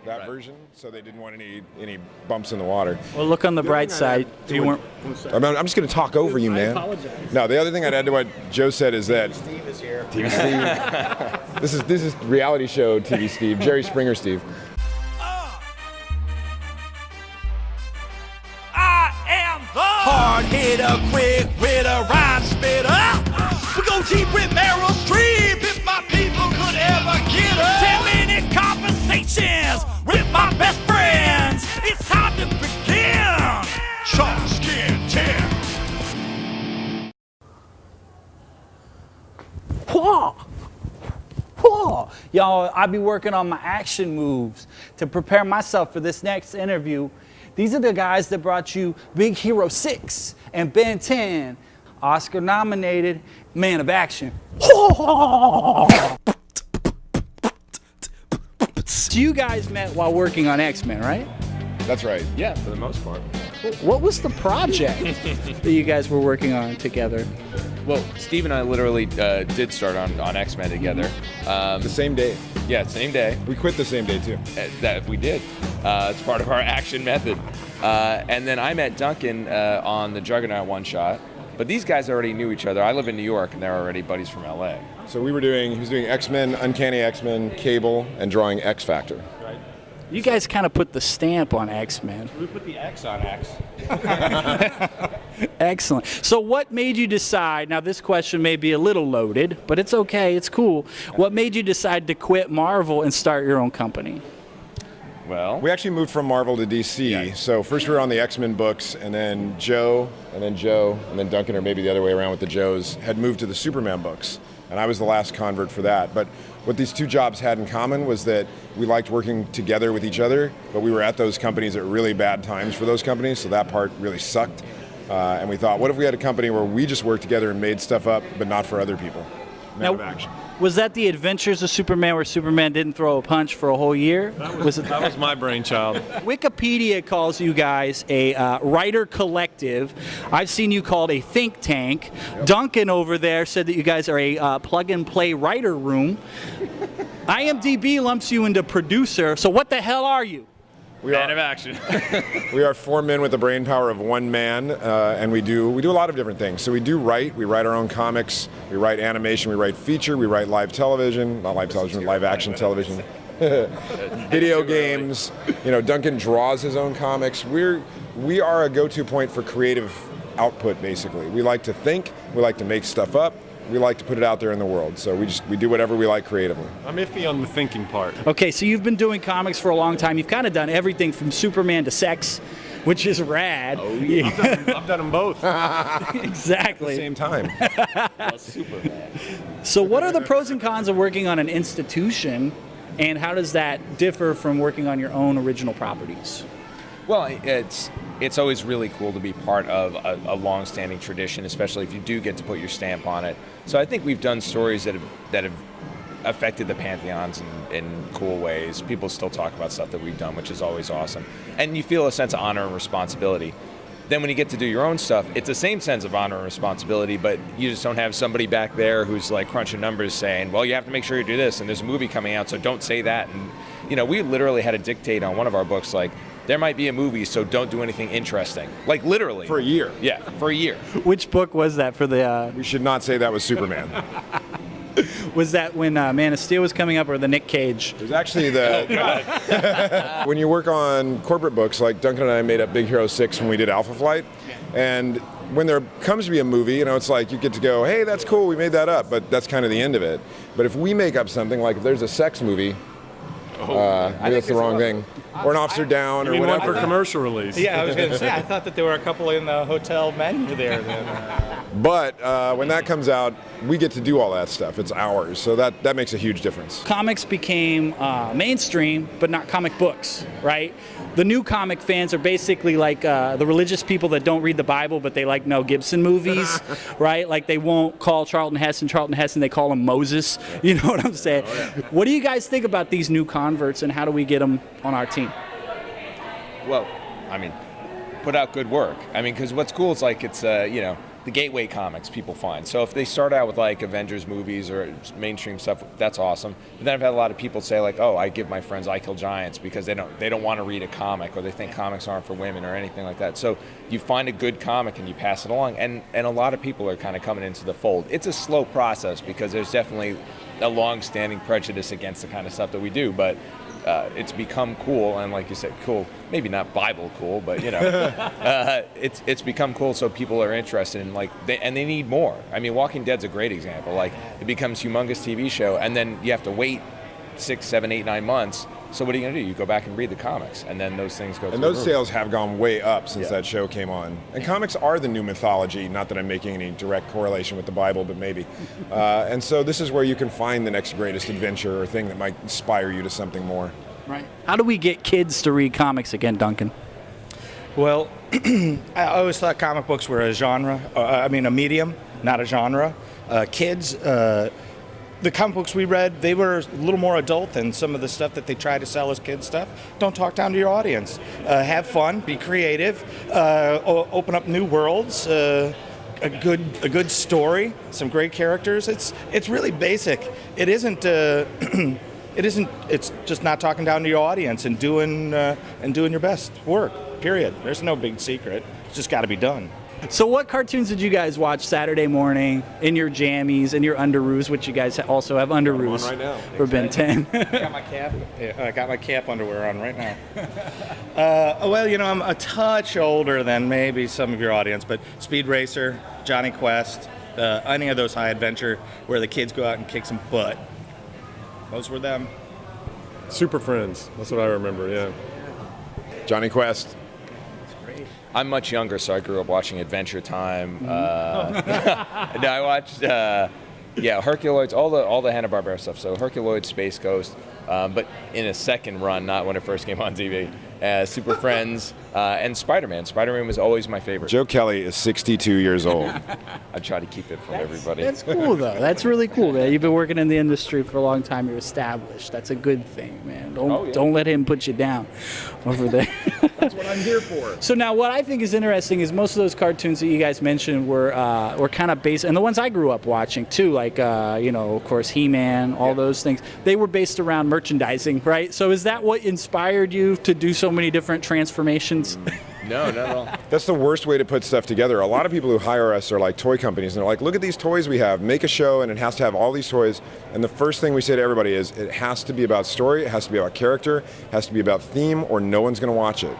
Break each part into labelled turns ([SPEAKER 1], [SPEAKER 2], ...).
[SPEAKER 1] that version, so they didn't want any bumps in the water.
[SPEAKER 2] Well, look on the bright side. You weren't.
[SPEAKER 1] I'm just going to talk over you, man.
[SPEAKER 2] I apologize.
[SPEAKER 1] No, the other thing I'd add to what Joe said is that
[SPEAKER 3] Steve is here.
[SPEAKER 1] TV Steve. This is reality show TV Steve, Jerry Springer Steve.
[SPEAKER 4] I am the hard hitter, quick witter, rhyme spitter. We go deep with Meryl Streep if my people could ever get her. 10-minute conversations with my best friends. It's time to begin. Chalkskin 10.
[SPEAKER 2] Whoa! Whoa! Y'all, I be working on my action moves to prepare myself for this next interview. These are the guys that brought you Big Hero 6 and Ben 10, Oscar nominated Man of Action. So you guys met while working on X-Men, right?
[SPEAKER 1] That's right.
[SPEAKER 5] Yeah, for the most part.
[SPEAKER 2] What was the project that you guys were working on together?
[SPEAKER 5] Well, Steve and I literally did start on X-Men together.
[SPEAKER 1] The same day.
[SPEAKER 5] Yeah, same day.
[SPEAKER 1] We quit the same day too.
[SPEAKER 5] That we did. It's part of our action method. And then I met Duncan on the Juggernaut one-shot. But these guys already knew each other. I live in New York, and they're already buddies from LA.
[SPEAKER 1] So he was doing X-Men, Uncanny X-Men, Cable, and drawing X Factor.
[SPEAKER 5] Right.
[SPEAKER 2] You guys kind of put the stamp on X-Men.
[SPEAKER 5] We put the X on X.
[SPEAKER 2] Excellent. So what made you decide, now this question may be a little loaded, but it's okay, it's cool. What made you decide to quit Marvel and start your own company?
[SPEAKER 5] Well,
[SPEAKER 1] We actually moved from Marvel to DC.
[SPEAKER 5] Yeah.
[SPEAKER 1] So first we were on the X-Men books, and then Joe, and then Duncan, or maybe the other way around with the Joes, had moved to the Superman books. And I was the last convert for that. But what these two jobs had in common was that we liked working together with each other, but we were at those companies at really bad times for those companies, so that part really sucked. And we thought, what if we had a company where we just worked together and made stuff up, but not for other people? Man of Action.
[SPEAKER 2] Was that the Adventures of Superman where Superman didn't throw a punch for a whole year?
[SPEAKER 6] That was my brainchild.
[SPEAKER 2] Wikipedia calls you guys a writer collective. I've seen you called a think tank. Yep. Duncan over there said that you guys are a plug-and-play writer room. IMDb lumps you into producer, so what the hell are you?
[SPEAKER 5] Man of Action.
[SPEAKER 1] We are 4 men with the brain power of 1 man, and we do a lot of different things. So we write our own comics, we write animation, we write feature, we write live television, not live television, live action television, video games. Duncan draws his own comics. We are a go-to point for creative output, basically. We like to think, we like to make stuff up, we like to put it out there in the world. So we do whatever we like creatively.
[SPEAKER 6] I'm iffy on the thinking part.
[SPEAKER 2] Okay, so you've been doing comics for a long time. You've kind of done everything from Superman to sex, which is rad.
[SPEAKER 6] Oh, yeah. I've done them both.
[SPEAKER 2] Exactly.
[SPEAKER 1] At the same time.
[SPEAKER 5] Superman.
[SPEAKER 2] So what are the pros and cons of working on an institution, and how does that differ from working on your own original properties?
[SPEAKER 5] Well, it's always really cool to be part of a long-standing tradition, especially if you do get to put your stamp on it. So I think we've done stories that have affected the pantheons in cool ways. People still talk about stuff that we've done, which is always awesome. And you feel a sense of honor and responsibility. Then when you get to do your own stuff, it's the same sense of honor and responsibility, but you just don't have somebody back there who's like crunching numbers saying, well, you have to make sure you do this, and there's a movie coming out, so don't say that. And we literally had a dictate on one of our books, like, there might be a movie, so don't do anything interesting. Like, literally.
[SPEAKER 1] For a year.
[SPEAKER 5] Yeah, for a year.
[SPEAKER 2] Which book was that for the...
[SPEAKER 1] We should not say that was Superman.
[SPEAKER 2] Was that when Man of Steel was coming up, or the Nick Cage?
[SPEAKER 1] It was actually when you work on corporate books, like Duncan and I made up Big Hero 6 when we did Alpha Flight, and when there comes to be a movie, it's like you get to go, hey, that's cool, we made that up, but that's kind of the end of it. But if we make up something, like if there's a sex movie, maybe that's the wrong thing. Or an Officer Down, or whatever.
[SPEAKER 6] One for commercial release.
[SPEAKER 3] Yeah, I was going to say, I thought that there were a couple in the hotel menu there.
[SPEAKER 1] But when that comes out, we get to do all that stuff. It's ours, so that makes a huge difference.
[SPEAKER 2] Comics became mainstream, but not comic books, right? The new comic fans are basically like the religious people that don't read the Bible, but they like Mel Gibson movies, right? Like they won't call Charlton Heston, they call him Moses. You know what I'm saying? Oh, yeah. What do you guys think about these new converts, and how do we get them on our team?
[SPEAKER 5] Well, put out good work. Because what's cool is like it's the gateway comics people find. So if they start out with like Avengers movies or mainstream stuff, that's awesome. But then I've had a lot of people say like, oh, I give my friends I Kill Giants because they don't want to read a comic, or they think comics aren't for women or anything like that. So you find a good comic and you pass it along, and a lot of people are kind of coming into the fold. It's a slow process because there's definitely a long-standing prejudice against the kind of stuff that we do, but it's become cool, and like you said, cool, maybe not Bible cool, but you know, it's become cool, so people are interested in they need more. I mean, Walking Dead's a great example. Like, it becomes a humongous TV show, and then you have to wait 6, 7, 8, 9 months. So what are you going to do? You go back and read the comics, and then those things go.
[SPEAKER 1] And those sales have gone way up since that show came on. And comics are the new mythology. Not that I'm making any direct correlation with the Bible, but maybe. And so this is where you can find the next greatest adventure or thing that might inspire you to something more.
[SPEAKER 2] Right. How do we get kids to read comics again, Duncan?
[SPEAKER 3] Well, I always thought comic books were a genre. A medium, not a genre. Kids. The comic books we read, they were a little more adult than some of the stuff that they try to sell as kids stuff. Don't talk down to your audience. Have fun, be creative, open up new worlds, a good story, some great characters. It's really basic. It isn't. It's just not talking down to your audience and doing your best work. Period. There's no big secret. It's just got to be done.
[SPEAKER 2] So what cartoons did you guys watch Saturday morning in your jammies and your underoos, which you guys also have underoos
[SPEAKER 6] right now.
[SPEAKER 2] for Ben 10?
[SPEAKER 3] I got my cap. I got my cap underwear on right now. Well, I'm a touch older than maybe some of your audience, but Speed Racer, Johnny Quest, any of those high adventure where the kids go out and kick some butt. Those were them.
[SPEAKER 6] Super Friends. That's what I remember. Yeah.
[SPEAKER 1] Johnny Quest.
[SPEAKER 5] I'm much younger, so I grew up watching Adventure Time. No, I watched, Herculoids, all the Hanna-Barbera stuff. So Herculoids, Space Ghost, but in a second run, not when it first came on TV. Super Friends, and Spider-Man. Spider-Man was always my favorite.
[SPEAKER 1] Joe Kelly is 62 years old.
[SPEAKER 5] I try to keep it from everybody.
[SPEAKER 2] That's cool, though. That's really cool, man. You've been working in the industry for a long time. You're established. That's a good thing, man. Don't let him put you down over there.
[SPEAKER 1] That's what I'm here for.
[SPEAKER 2] So now what I think is interesting is most of those cartoons that you guys mentioned were kind of based, and the ones I grew up watching too, like, of course, He-Man, all those things, they were based around merchandising, right? So is that what inspired you to do so many different transformations?
[SPEAKER 5] No, not at all.
[SPEAKER 1] That's the worst way to put stuff together. A lot of people who hire us are like toy companies, and they're like, look at these toys we have, make a show, and it has to have all these toys. And the first thing we say to everybody is, it has to be about story, it has to be about character, it has to be about theme, or no one's going to watch it.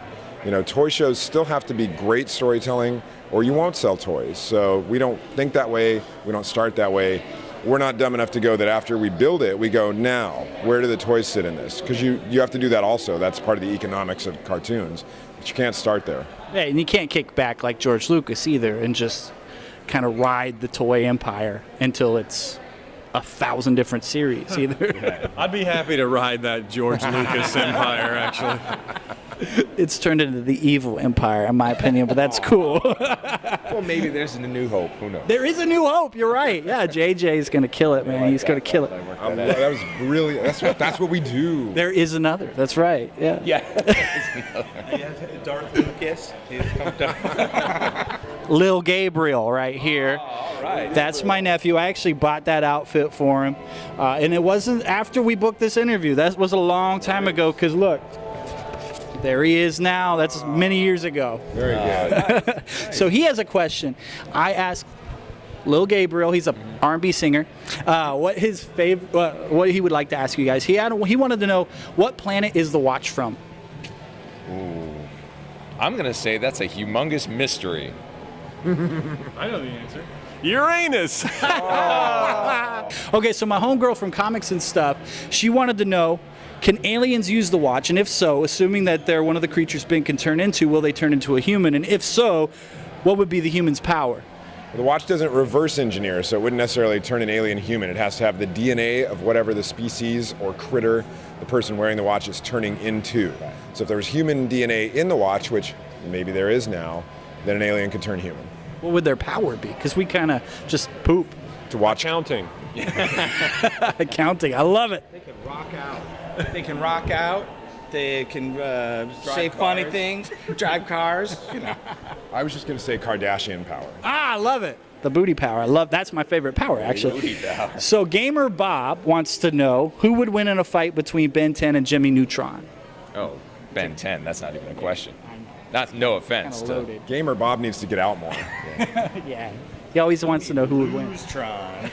[SPEAKER 1] Toy shows still have to be great storytelling, or you won't sell toys. So we don't think that way, we don't start that way. We're not dumb enough to go that after we build it, we go, now, where do the toys sit in this? Because you have to do that also. That's part of the economics of cartoons. But you can't start there.
[SPEAKER 2] Yeah, and you can't kick back like George Lucas either and just kind of ride the toy empire until it's 1,000 different series either.
[SPEAKER 6] I'd be happy to ride that George Lucas empire, actually.
[SPEAKER 2] It's turned into the evil empire, in my opinion, but that's cool.
[SPEAKER 5] Well, maybe there's a new hope. Who knows?
[SPEAKER 2] There is a new hope. You're right. Yeah, JJ's going to kill it, man. He's going to kill it.
[SPEAKER 1] That was brilliant. That's what we do.
[SPEAKER 2] There is another. That's right. Yeah.
[SPEAKER 5] Yeah.
[SPEAKER 3] Darth Lucas.
[SPEAKER 2] Lil Gabriel right here.
[SPEAKER 5] All right.
[SPEAKER 2] That's my nephew. I actually bought that outfit for him. And it wasn't after we booked this interview. That was a long time ago, because look, there he is now. That's many years ago.
[SPEAKER 1] Very good.
[SPEAKER 2] So he has a question. I asked Lil Gabriel, he's a R&B singer, what his favorite, what he would like to ask you guys. He wanted to know, what planet is the watch from?
[SPEAKER 5] Ooh. I'm going to say that's a humongous mystery.
[SPEAKER 6] I know the answer. Uranus.
[SPEAKER 2] Okay, so my homegirl from Comics and Stuff, she wanted to know, can aliens use the watch? And if so, assuming that they're one of the creatures Ben can turn into, will they turn into a human? And if so, what would be the human's power?
[SPEAKER 1] The watch doesn't reverse engineer, so it wouldn't necessarily turn an alien human. It has to have the DNA of whatever the species or critter the person wearing the watch is turning into. So if there was human DNA in the watch, which maybe there is now, then an alien could turn human.
[SPEAKER 2] What would their power be? Because we kind of just poop.
[SPEAKER 1] To watch
[SPEAKER 6] Counting.
[SPEAKER 2] Counting. I love it.
[SPEAKER 3] They can rock out. They can rock out. They can say funny things, drive cars. You know.
[SPEAKER 1] I was just going to say Kardashian power.
[SPEAKER 2] Ah, I love it. The booty power. That's my favorite power, actually.
[SPEAKER 5] Booty power.
[SPEAKER 2] So Gamer Bob wants to know who would win in a fight between Ben 10 and Jimmy Neutron.
[SPEAKER 5] Oh, Ben 10. That's not even a question. No offense.
[SPEAKER 2] Kinda loaded.
[SPEAKER 1] Gamer Bob needs to get out more.
[SPEAKER 2] Yeah. He always wants to know who would win.
[SPEAKER 3] Who's trying?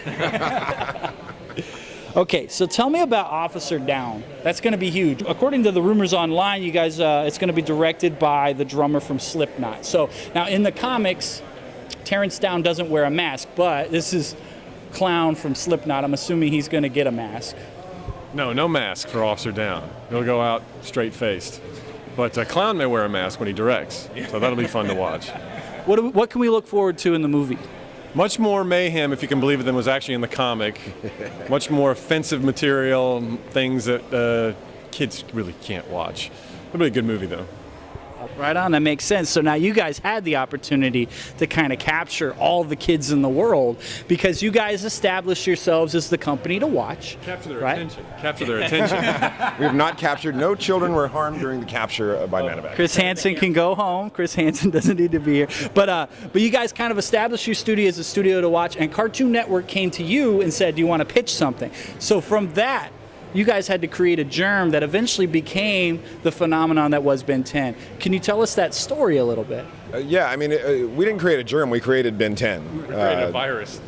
[SPEAKER 2] Okay, so tell me about Officer Downe. That's going to be huge. According to the rumors online, you guys, it's going to be directed by the drummer from Slipknot. So now in the comics, Terrence Downe doesn't wear a mask, but this is Clown from Slipknot. I'm assuming he's going to get a mask.
[SPEAKER 6] No mask for Officer Downe. He'll go out straight-faced. But Clown may wear a mask when he directs, so that'll be fun to watch.
[SPEAKER 2] What can we look forward to in the movie?
[SPEAKER 6] Much more mayhem, if you can believe it, than was actually in the comic. Much more offensive material, things that kids really can't watch. It'll be a good movie, though.
[SPEAKER 2] Right on, that makes sense. So now you guys had the opportunity to kind of capture all the kids in the world because you guys established yourselves as the company to watch.
[SPEAKER 6] Capture their
[SPEAKER 2] right?
[SPEAKER 6] attention. Capture their attention.
[SPEAKER 1] We have not captured. No children were harmed during the capture by Megaman.
[SPEAKER 2] Chris Hansen can go home. Chris Hansen doesn't need to be here. But you guys kind of established your studio as a studio to watch, and Cartoon Network came to you and said, do you want to pitch something? So from that, you guys had to create a germ that eventually became the phenomenon that was Ben 10. Can you tell us that story a little bit?
[SPEAKER 1] Yeah, I mean, we didn't create a germ. We created Ben 10.
[SPEAKER 6] We created a virus.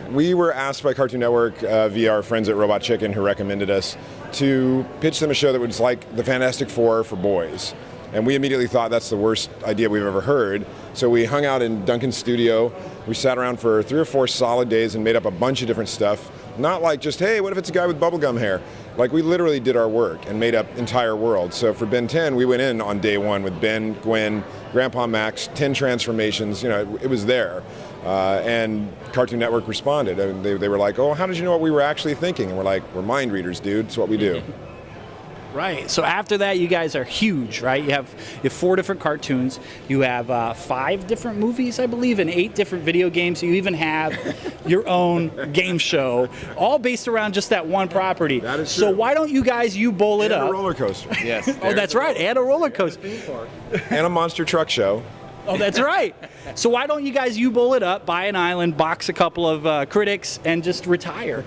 [SPEAKER 1] we were asked by Cartoon Network via our friends at Robot Chicken, who recommended us, to pitch them a show that was like the Fantastic Four for boys. And we immediately thought that's the worst idea we've ever heard. So we hung out in Duncan's studio. We sat around for 3 or 4 solid days and made up a bunch of different stuff. Not like just, hey, what if it's a guy with bubblegum hair? Like, we literally did our work and made up entire worlds. So for Ben 10, we went in on day one with Ben, Gwen, Grandpa Max, 10 transformations. You know, it was there. And Cartoon Network responded. And they were like, oh, how did you know what we were actually thinking? And we're like, we're mind readers, dude. It's what we do.
[SPEAKER 2] Right. So after that, you guys are huge, right? You have 4 different cartoons. You have 5 different movies, I believe, and 8 different video games. You even have your own game show, all based around just that one property.
[SPEAKER 1] That is
[SPEAKER 2] true. So why don't you guys bowl it
[SPEAKER 1] And
[SPEAKER 2] up?
[SPEAKER 1] a roller coaster.
[SPEAKER 5] Yes.
[SPEAKER 2] Oh, that's right. And a roller coaster.
[SPEAKER 1] And a monster truck show.
[SPEAKER 2] Oh, that's right. So why don't you guys bowl it up, buy an island, box a couple of critics, and just retire?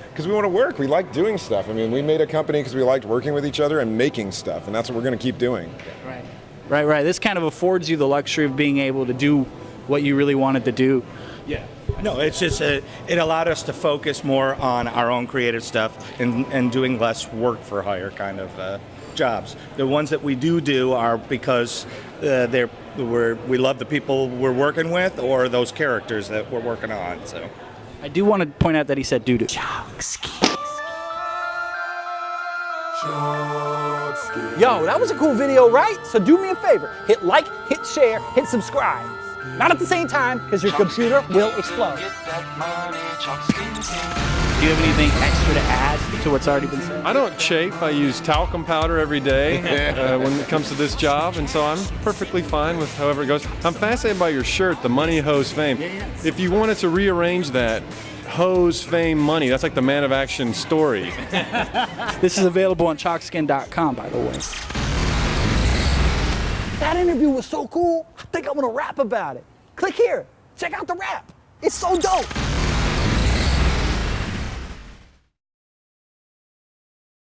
[SPEAKER 1] Because we want to work. We like doing stuff. I mean, we made a company because we liked working with each other and making stuff, and that's what we're going to keep doing.
[SPEAKER 2] Right. This kind of affords you the luxury of being able to do what you really wanted to do.
[SPEAKER 3] Yeah. No, it's just it allowed us to focus more on our own creative stuff and doing less work for hire kind of jobs. The ones that we do are because we love the people we're working with or those characters that we're working on. So.
[SPEAKER 2] I do want to point out that he said doo-doo. Yo, that was a cool video, right? So do me a favor. Hit like, hit share, hit subscribe. Not at the same time, because your computer will explode. Do you have anything extra to add to what's already been said?
[SPEAKER 6] I don't chafe. I use talcum powder every day when it comes to this job, and so I'm perfectly fine with however it goes. I'm fascinated by your shirt, the Money, Hose, Fame. If you wanted to rearrange that, Hose, Fame, Money, that's like the Man of Action story.
[SPEAKER 2] This is available on Chalkskin.com, by the way. That interview was so cool, I think I'm going to rap about it. Click here. Check out the rap. It's so dope.